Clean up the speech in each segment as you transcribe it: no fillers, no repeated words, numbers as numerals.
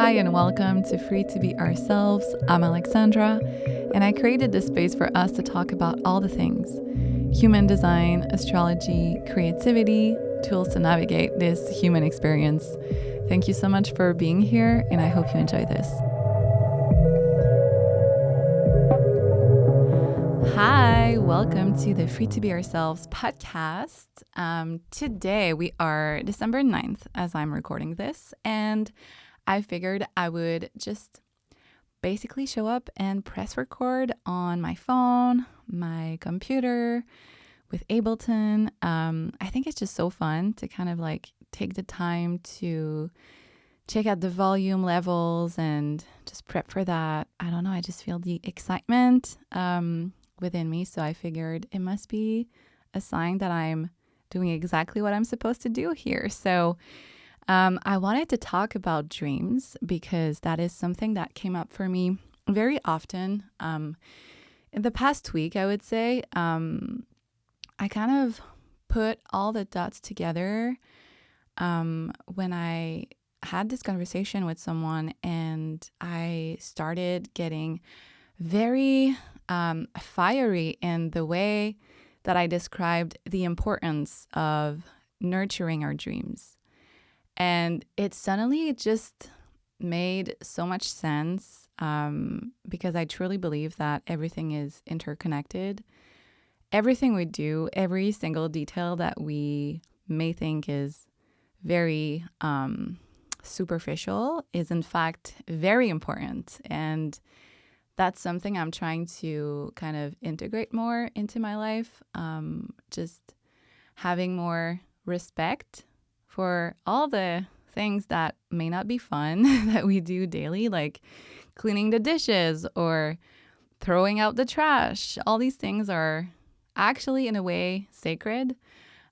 Hi, and welcome to Free to Be Ourselves. I'm Alexandra, and I created this space for us to talk about all the things: human design, astrology, creativity, tools to navigate this human experience. Thank you so much for being here, and I hope you enjoy this. Hi, welcome to the Free to Be Ourselves podcast. Today we are December 9th as I'm recording this, and I figured I would just basically show up and press record on my phone, my computer, with Ableton. I think it's just so fun to kind of like take the time to check out the volume levels and just prep for that. I don't know, I just feel the excitement within me. So I figured it must be a sign that I'm doing exactly what I'm supposed to do here. So I wanted to talk about dreams because that is something that came up for me very often. In the past week, I would say, I kind of put all the dots together when I had this conversation with someone, and I started getting very fiery in the way that I described the importance of nurturing our dreams. And it suddenly just made so much sense because I truly believe that everything is interconnected. Everything we do, every single detail that we may think is very superficial is in fact very important. And that's something I'm trying to kind of integrate more into my life. Just having more respect for all the things that may not be fun that we do daily, like cleaning the dishes or throwing out the trash. All these things are actually, in a way, sacred.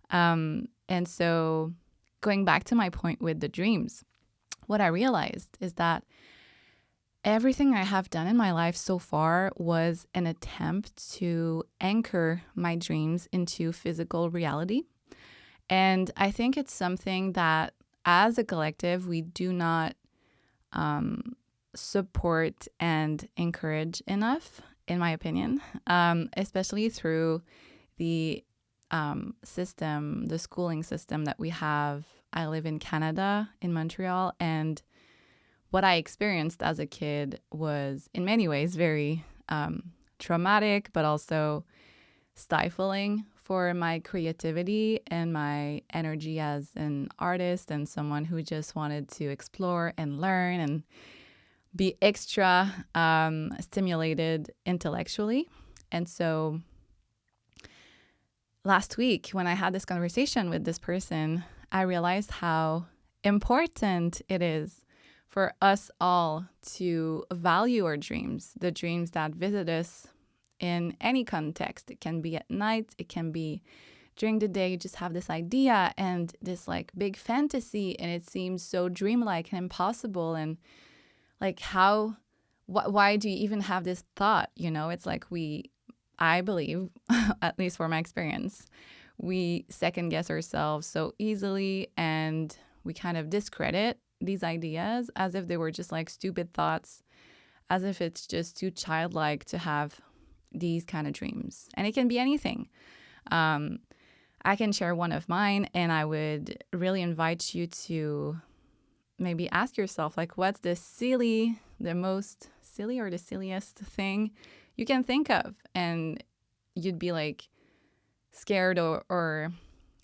And so going back to my point with the dreams, what I realized is that everything I have done in my life so far was an attempt to anchor my dreams into physical reality. And I think it's something that, as a collective, we do not support and encourage enough, in my opinion, especially through the system, the schooling system that we have. I live in Canada, in Montreal, and what I experienced as a kid was, in many ways, very traumatic, but also stifling for my creativity and my energy as an artist and someone who just wanted to explore and learn and be extra stimulated intellectually. And so last week, when I had this conversation with this person, I realized how important it is for us all to value our dreams, the dreams that visit us in any context. It can be at night, it can be during the day. You just have this idea and this like big fantasy, and it seems so dreamlike and impossible. And like why do you even have this thought? You know, it's like I believe, at least for my experience, we second guess ourselves so easily, and we kind of discredit these ideas as if they were just like stupid thoughts, as if it's just too childlike to have these kind of dreams. And it can be anything. I can share one of mine, and I would really invite you to maybe ask yourself, like, what's the most silly or the silliest thing you can think of? And you'd be like scared or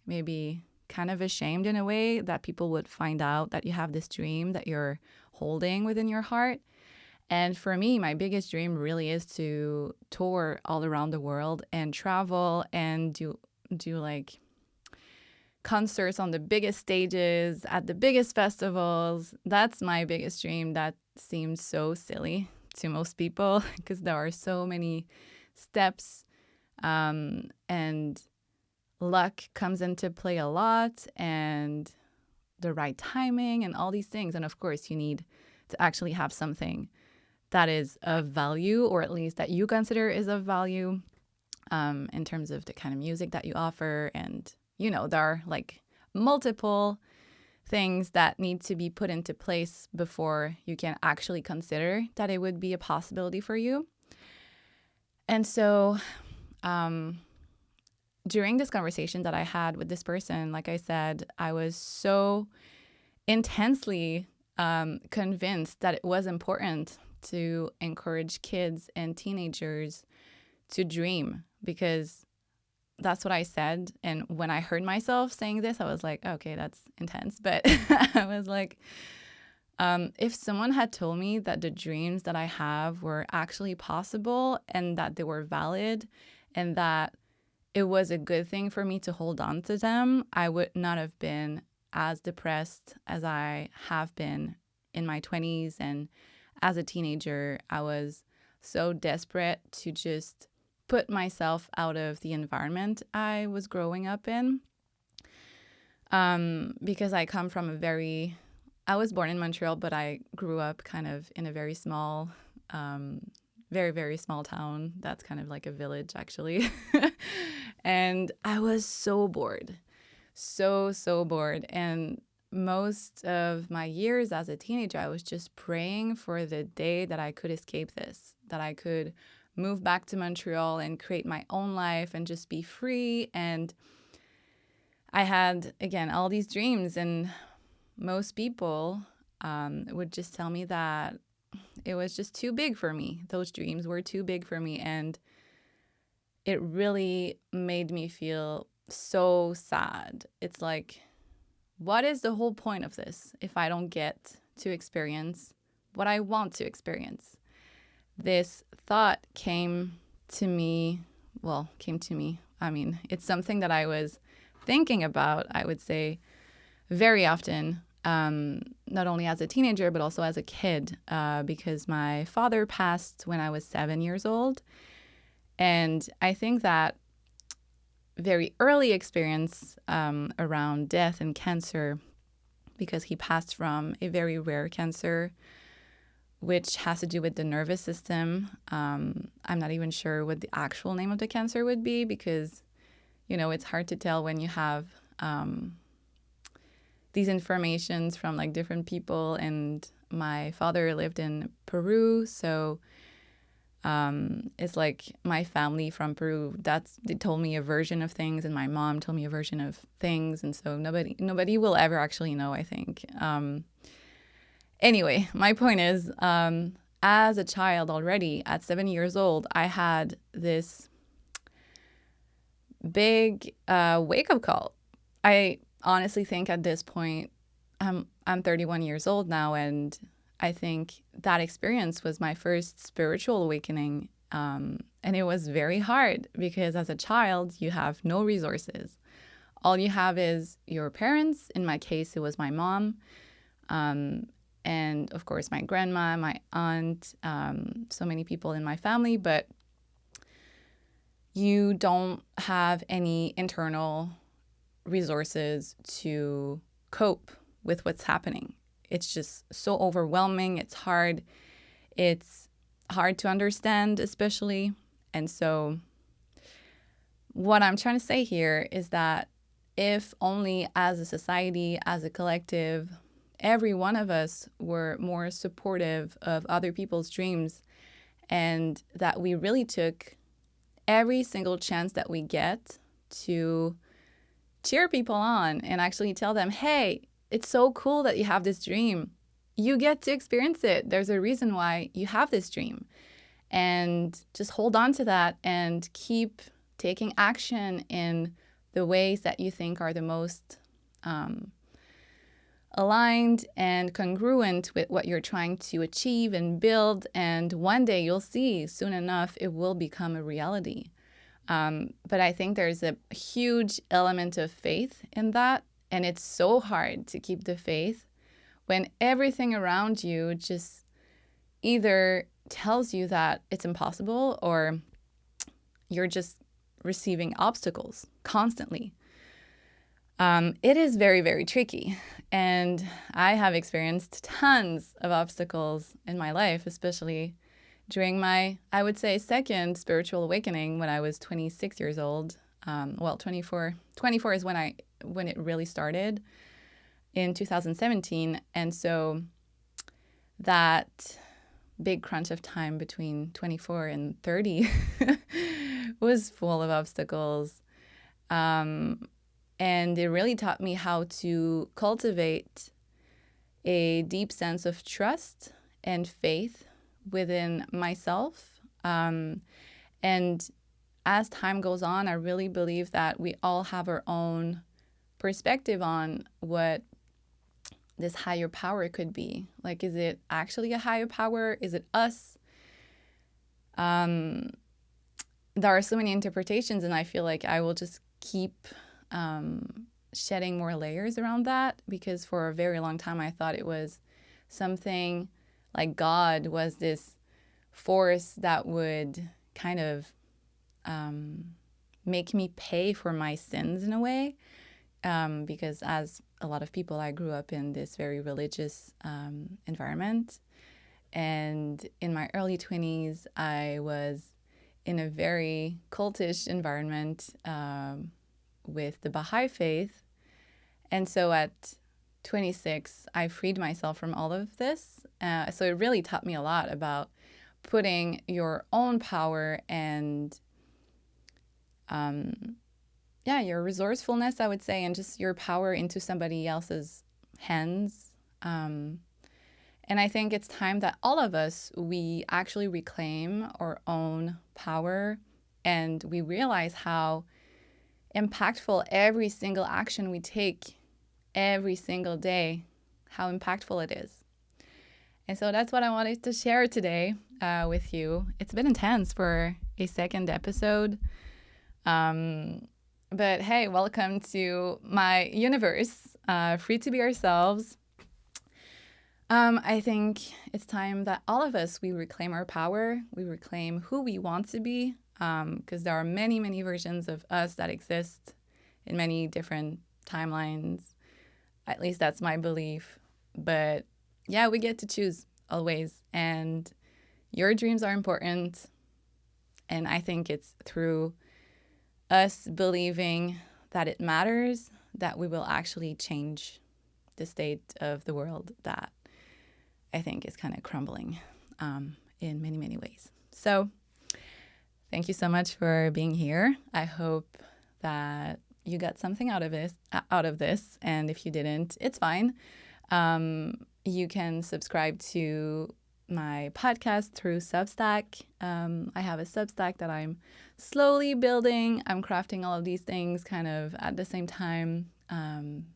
maybe kind of ashamed in a way that people would find out that you have this dream that you're holding within your heart. And for me, my biggest dream really is to tour all around the world and travel and do like concerts on the biggest stages at the biggest festivals. That's my biggest dream. That seems so silly to most people because there are so many steps and luck comes into play a lot, and the right timing and all these things. And of course, you need to actually have something that is of value, or at least that you consider is of value in terms of the kind of music that you offer. And, you know, there are like multiple things that need to be put into place before you can actually consider that it would be a possibility for you. And so during this conversation that I had with this person, like I said, I was so intensely convinced that it was important to encourage kids and teenagers to dream, because that's what I said. And when I heard myself saying this, I was like, okay, that's intense. But I was like, if someone had told me that the dreams that I have were actually possible and that they were valid and that it was a good thing for me to hold on to them, I would not have been as depressed as I have been in my 20s. And as a teenager, I was so desperate to just put myself out of the environment I was growing up in. Because I come from I was born in Montreal, but I grew up kind of in a very small, very, very small town. That's kind of like a village, actually. And I was so bored, so bored. And most of my years as a teenager, I was just praying for the day that I could escape this, that I could move back to Montreal and create my own life and just be free. And I had, again, all these dreams, and most people would just tell me that it was just too big for me. Those dreams were too big for me. And it really made me feel so sad. It's like, what is the whole point of this if I don't get to experience what I want to experience? This thought came to me. I mean, it's something that I was thinking about, I would say, very often, not only as a teenager, but also as a kid, because my father passed when I was 7 years old. And I think that very early experience around death and cancer, because he passed from a very rare cancer, which has to do with the nervous system. I'm not even sure what the actual name of the cancer would be, because, it's hard to tell when you have these informations from like different people. And my father lived in Peru, so it's like my family from Peru, they told me a version of things, and my mom told me a version of things, and so nobody will ever actually know, I think. Anyway, my point is, as a child already, at 7 years old, I had this big wake-up call. I honestly think at this point, I'm 31 years old now, and I think that experience was my first spiritual awakening. And it was very hard because as a child, you have no resources. All you have is your parents. In my case, it was my mom. And of course, my grandma, my aunt, so many people in my family. But you don't have any internal resources to cope with what's happening. It's just so overwhelming. It's hard. It's hard to understand, especially. And so what I'm trying to say here is that if only as a society, as a collective, every one of us were more supportive of other people's dreams, and that we really took every single chance that we get to cheer people on and actually tell them, hey, it's so cool that you have this dream. You get to experience it. There's a reason why you have this dream. And just hold on to that and keep taking action in the ways that you think are the most aligned and congruent with what you're trying to achieve and build. And one day you'll see, soon enough, it will become a reality. But I think there's a huge element of faith in that. And it's so hard to keep the faith when everything around you just either tells you that it's impossible or you're just receiving obstacles constantly. It is very, very tricky. And I have experienced tons of obstacles in my life, especially during my, I would say, second spiritual awakening when I was 26 years old. 24 is when it really started. in 2017. And so that big crunch of time between 24 and 30 was full of obstacles. And it really taught me how to cultivate a deep sense of trust and faith within myself. And as time goes on, I really believe that we all have our own perspective on what this higher power could be. Like, is it actually a higher power? Is it us? There are so many interpretations, and I feel like I will just keep shedding more layers around that, because for a very long time I thought it was something like God was this force that would kind of make me pay for my sins in a way. Because as a lot of people, I grew up in this very religious environment. And in my early 20s, I was in a very cultish environment with the Bahai faith. And so at 26, I freed myself from all of this. So it really taught me a lot about putting your own power and your resourcefulness, I would say, and just your power into somebody else's hands. And I think it's time that all of us, we actually reclaim our own power, and we realize how impactful every single action we take every single day, how impactful it is. And so that's what I wanted to share today with you. It's been intense for a second episode. But hey, welcome to my universe, free to be ourselves. I think it's time that all of us, we reclaim our power, we reclaim who we want to be, because there are many, many versions of us that exist in many different timelines. At least that's my belief. But yeah, we get to choose always. And your dreams are important. And I think it's through us believing that it matters that we will actually change the state of the world that I think is kind of crumbling in many, many ways. So thank you so much for being here. I hope that you got something out of this. And if you didn't, it's fine. You can subscribe to my podcast through Substack. I have a Substack that I'm slowly building. I'm crafting all of these things kind of at the same time.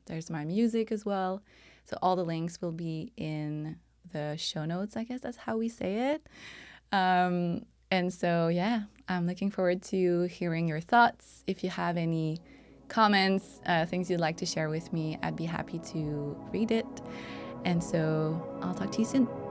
There's my music as well. So all the links will be in the show notes, I guess that's how we say it. And so, yeah, I'm looking forward to hearing your thoughts. If you have any comments, things you'd like to share with me, I'd be happy to read it. And so I'll talk to you soon.